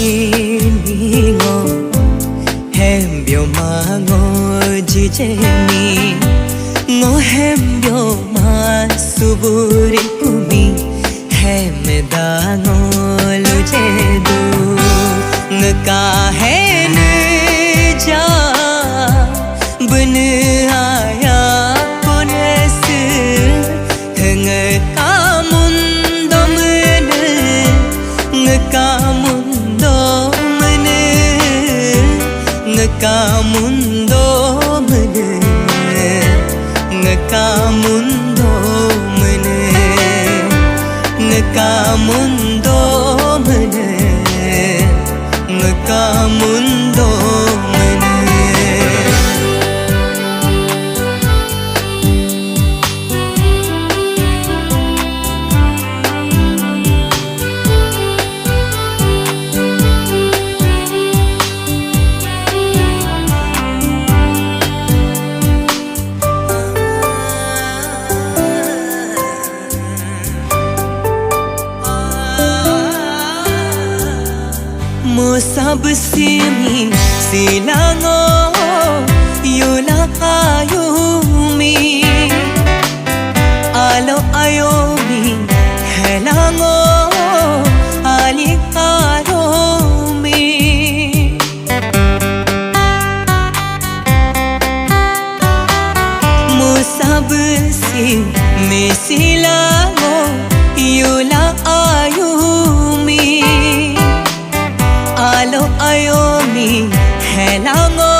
ningo hembyo ma ngo jijemi ngo hembyo ma suburi kumi hemda ngo lujedu ngka hai ne ja bun aya kones ngka mundo mene ngka mundo mene ngka mundo mene ngka mundo mene ngka mundo mene ngka mundo mene mo sab simi silango yola ayumi alo ayomi helango ali aromi mo sab simi silango yola ayumi alo ayomi helango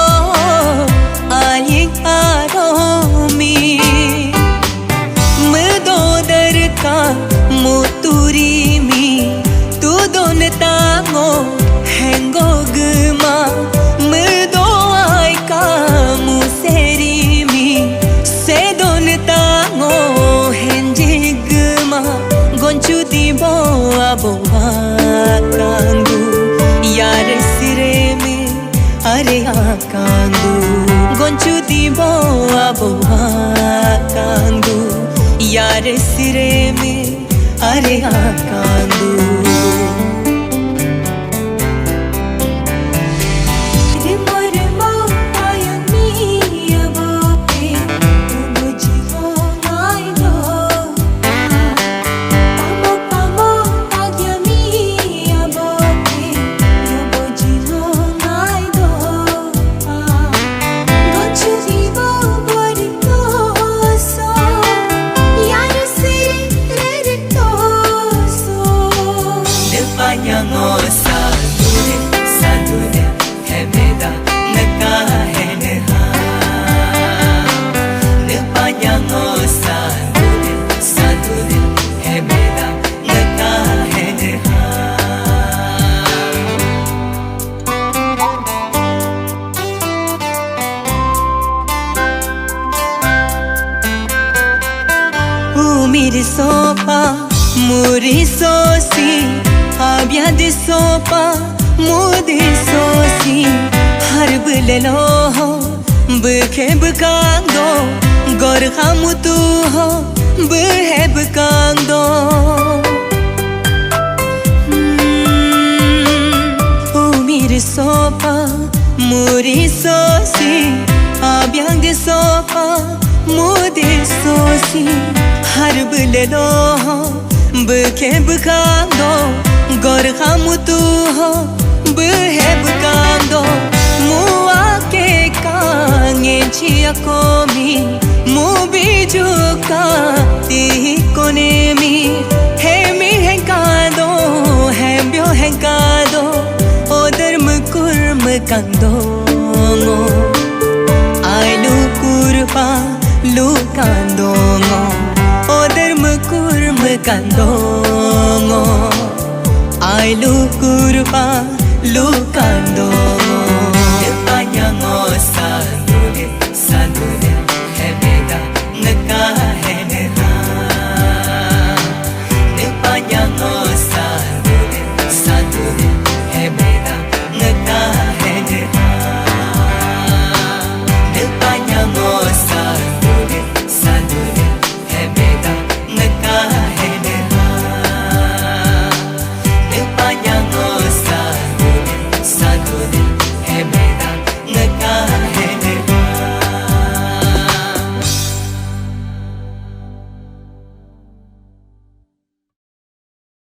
ali aromi mudodar ka muturi mi tu don tango hengo gma mudo ai ka museri mi se don tango henji gma gonchu dibo abowa kangu यार सिरे में अरे आकांगू गोंचु दीबो आबो आकांगू यार सिरे में अरे आकांगू Miri sopa, muri sosi, abia de sopa, mudi sosi, harb lelo ho, bke bkando, gor khamutu ho, bhe bkando. Miri sopa, muri sosi, abia de sopa, mudi sosi. harb lelo ho bke bkando gor khamutu ho bhe bkando mua ke kange chia komi mu biju ka ti kone mi henkado hembyo henkado odar mukurm kando ai lu kurpa lu kando odar mukurm kandongo ai lu kurpa lu kandongo